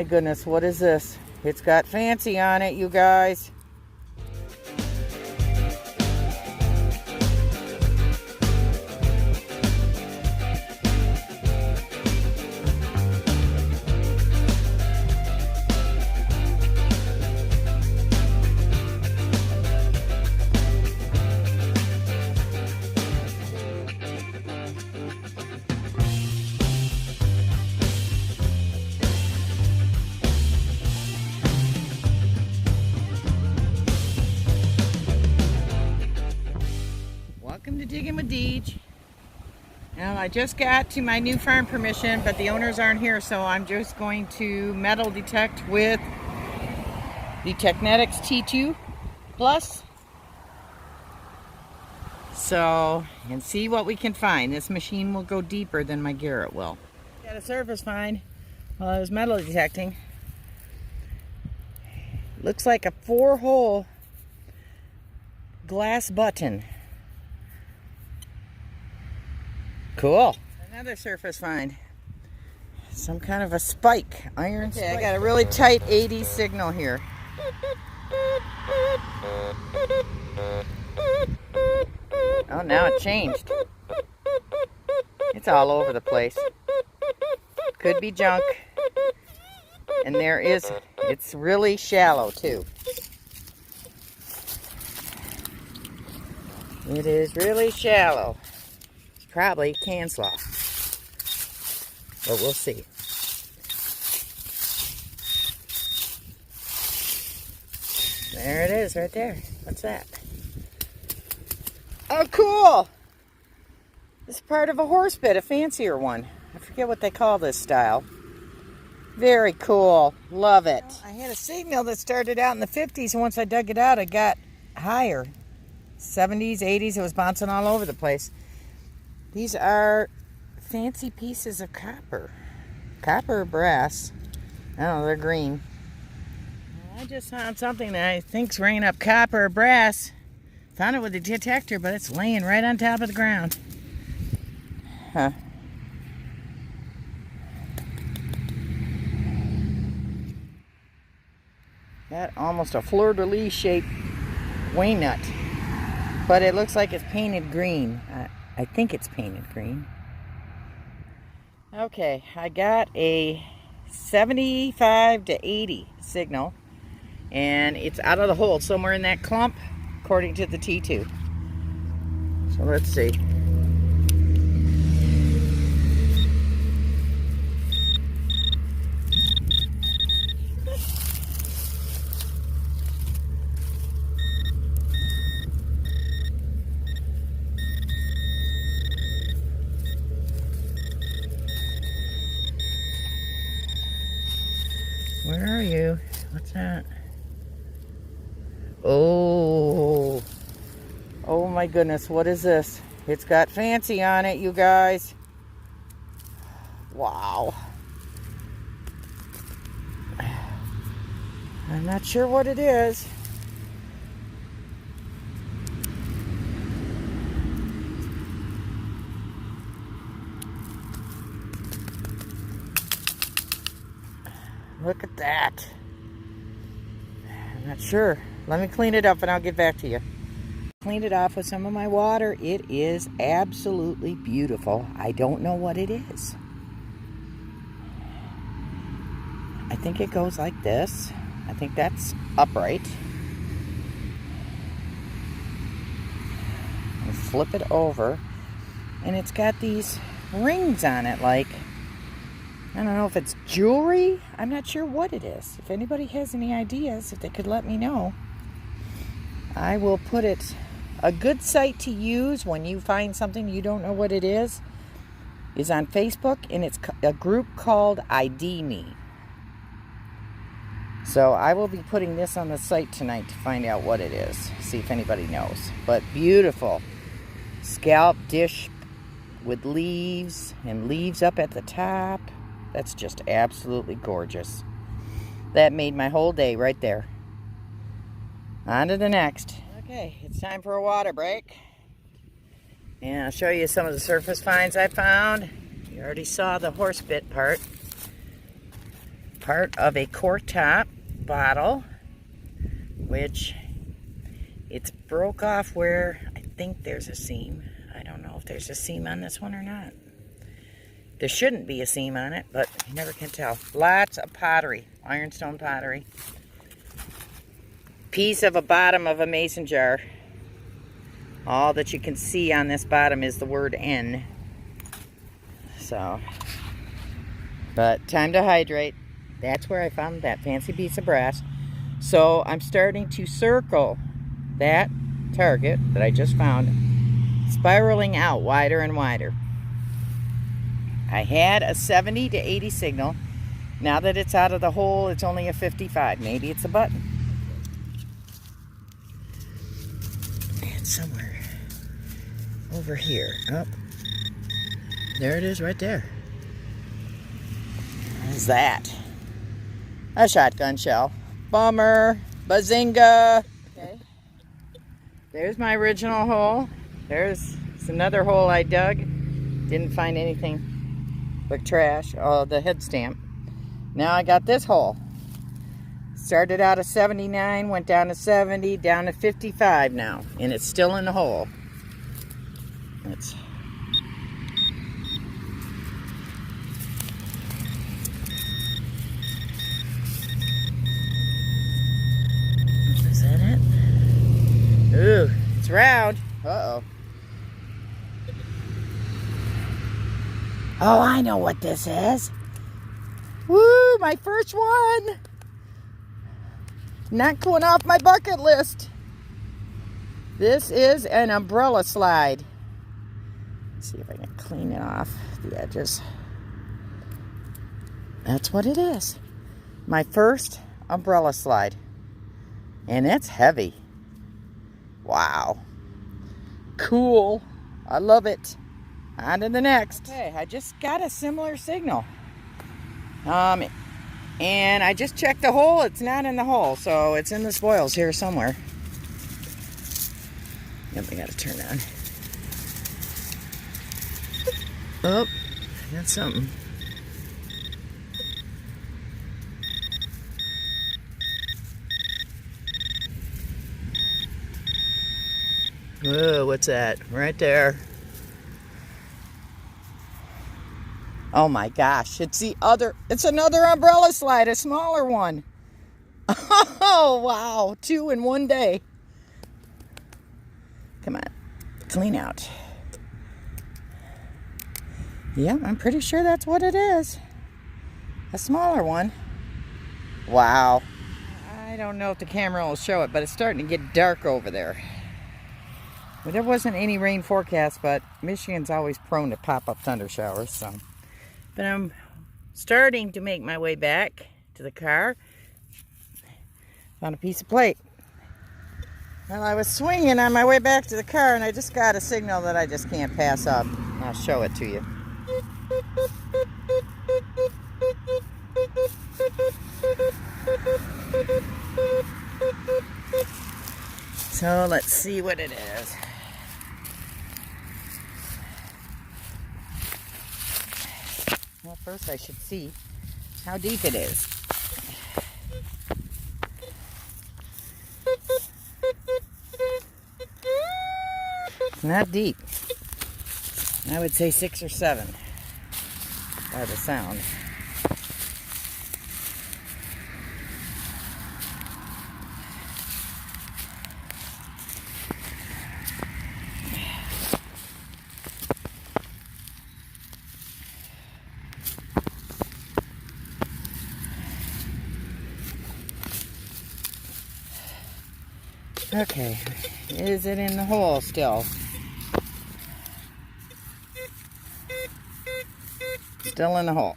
my goodness, what is this? It's got fancy on it, you guys. Welcome to Diggin with Deej. Now I just got to my new farm permission, but the owners aren't here, so I'm just going to metal detect with the Teknetics T2 Plus. So, and see what we can find. This machine will go deeper than my Garrett will. Got a surface find while I was metal detecting. Looks like a 4-hole glass button. Cool. Another surface find. Some kind of a spike, iron spike. I got a really tight 80 signal here. Oh, now it changed. It's all over the place. Could be junk. And there is, it's really shallow too. It is really shallow. Probably can slaw, but we'll see. There it is right there. What's that? Oh, cool! This is part of a horse bit, a fancier one. I forget what they call this style. Very cool. Love it. I had a signal that started out in the 50s, and once I dug it out, it got higher. 70s, 80s, it was bouncing all over the place. These are fancy pieces of copper. Copper or brass. I don't know, they're green. I just found something that I think's ringing up copper or brass. Found it with a detector, but it's laying right on top of the ground. Huh. Got almost a fleur-de-lis shaped wing nut. But it looks like it's painted green. I think it's painted green. Okay, I got a 75 to 80 signal, and it's out of the hole somewhere in that clump, according to the T2. So let's see. Where are you? What's that? Oh. Oh my goodness, what is this? It's got fancy on it, you guys. Wow. I'm not sure what it is. Look at that. I'm not sure. Let me clean it up and I'll get back to you. Cleaned it off with some of my water. It is absolutely beautiful. I don't know what it is. I think it goes like this. I think that's upright. And flip it over. And it's got these rings on it, like, I don't know if it's jewelry. I'm not sure what it is. If anybody has any ideas, if they could let me know. I will put it, a good site to use when you find something you don't know what it is on Facebook, and it's a group called ID Me. So I will be putting this on the site tonight to find out what it is. See if anybody knows. But beautiful. Scallop dish with leaves and leaves up at the top. That's just absolutely gorgeous. That made my whole day right there. On to the next. Okay, it's time for a water break. And I'll show you some of the surface finds I found. You already saw the horse bit part. part of a cork top bottle, which it's broke off where I think there's a seam. I don't know if there's a seam on this one or not. There shouldn't be a seam on it, but you never can tell. Lots of pottery, ironstone pottery. Piece of a bottom of a mason jar. All that you can see on this bottom is the word N. So, but time to hydrate. That's where I found that fancy piece of brass. So I'm starting to circle that target that I just found, spiraling out wider and wider. I had a 70 to 80 signal. Now that it's out of the hole, it's only a 55. Maybe it's a button. It's somewhere over here. Oh, there it is right there. What is that? A shotgun shell. Bummer. Bazinga. Okay. There's my original hole. There's another hole I dug. Didn't find anything but trash. Oh, the head stamp. Now I got this hole. Started out at 79, went down to 70, down to 55 now. And it's still in the hole. Let's... Is that it? Ooh, it's round. Uh-oh. Oh, I know what this is. Woo, my first one. Not going off my bucket list. This is an umbrella slide. Let's see if I can clean it off the edges. That's what it is. My first umbrella slide. And it's heavy. Wow. Cool. I love it. On to the next. Okay, I just got a similar signal. And I just checked the hole. It's not in the hole, so it's in the spoils here somewhere. Yep, I gotta turn on. Oh, that's something. Whoa, what's that? Right there. Oh my gosh, it's another umbrella slide, a smaller one. Oh, wow, 2 in one day. Come on, clean out. Yeah, I'm pretty sure that's what it is. A smaller one. Wow. I don't know if the camera will show it, but it's starting to get dark over there. Well, there wasn't any rain forecast, but Michigan's always prone to pop-up thunder showers, so. But I'm starting to make my way back to the car. Found a piece of plate. Well, I was swinging on my way back to the car, and I just got a signal that I just can't pass up. I'll show it to you. So let's see what it is. Well, first I should see how deep it is. It's not deep. I would say 6 or 7 by the sound. Okay, is it in the hole still? Still in the hole.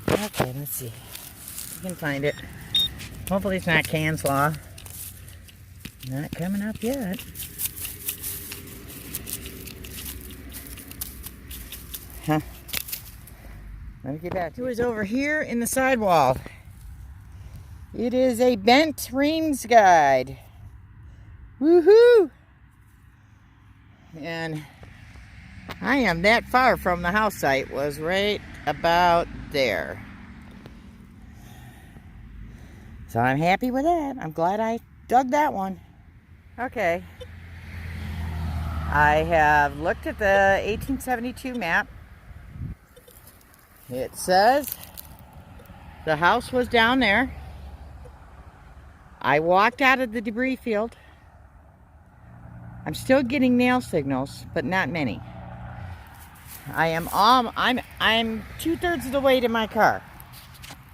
Okay, let's see. We can find it. Hopefully it's not can slaw. Not coming up yet. Huh. Let me get back to it. It was over here in the sidewall. It is a bent rings guide. Woohoo! And I am that far from the house site, was right about there. So I'm happy with that. I'm glad I dug that one. Okay. I have looked at the 1872 map. It says the house was down there. I walked out of the debris field. I'm still getting nail signals, but not many. I'm 2/3 of the way to my car.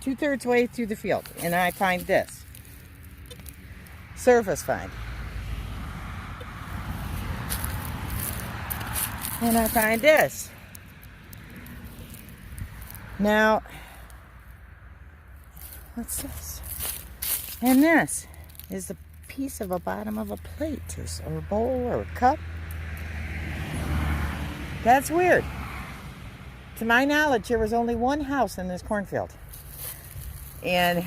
2/3 way through the field, and I find this. Surface find. And I find this. Now, what's this? And this is the piece of a bottom of a plate or a bowl or a cup. That's weird. To my knowledge, there was only one house in this cornfield. And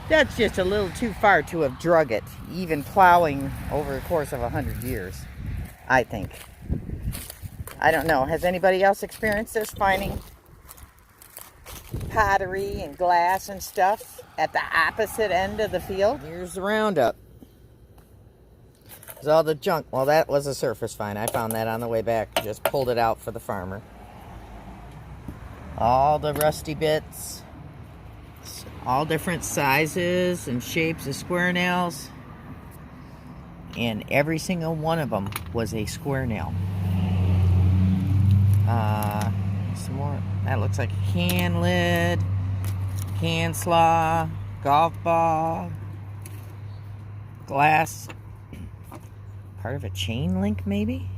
that's just a little too far to have drug it, even plowing over the course of 100 years, I think. I don't know. Has anybody else experienced this, finding pottery and glass and stuff at the opposite end of the field? Here's the roundup. There's all the junk. Well, that was a surface find. I found that on the way back. Just pulled it out for the farmer. All the rusty bits. All different sizes and shapes of square nails. And every single one of them was a square nail. Some more. That looks like a can lid, can slaw, golf ball, glass, part of a chain link maybe.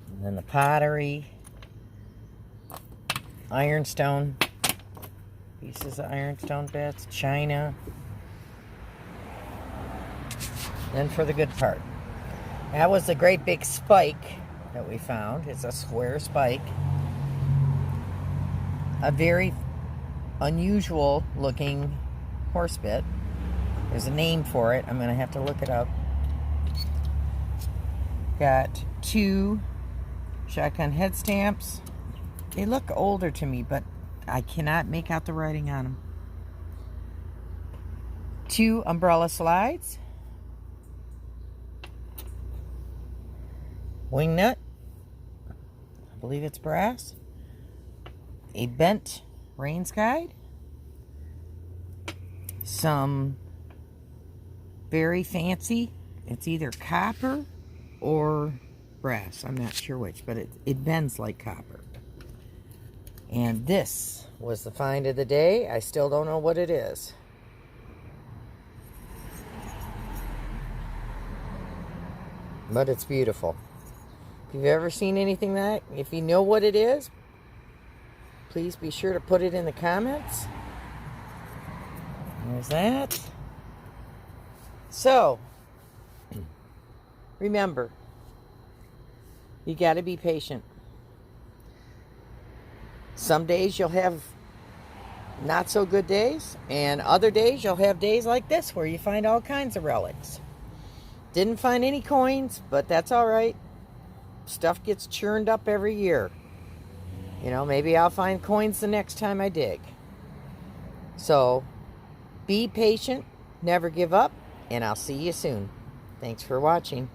And then the pottery, ironstone, pieces of ironstone bits, china. Then for the good part. That was the great big spike that we found. It's a square spike. A very unusual looking horse bit. There's a name for it. I'm going to have to look it up. Got 2 shotgun head stamps. They look older to me, but I cannot make out the writing on them. 2 umbrella slides. Wing nut. I believe it's brass. A bent rains guide. Some very fancy, it's either copper or brass. I'm not sure which, but it bends like copper. And this was the find of the day. I still don't know what it is. But it's beautiful. If you've ever seen anything like that, if you know what it is, please be sure to put it in the comments. There's that. So, remember, you got to be patient. Some days you'll have not so good days, and other days you'll have days like this where you find all kinds of relics. Didn't find any coins, but that's all right. Stuff gets churned up every year. You know, maybe I'll find coins the next time I dig. So, be patient, never give up, and I'll see you soon. Thanks for watching.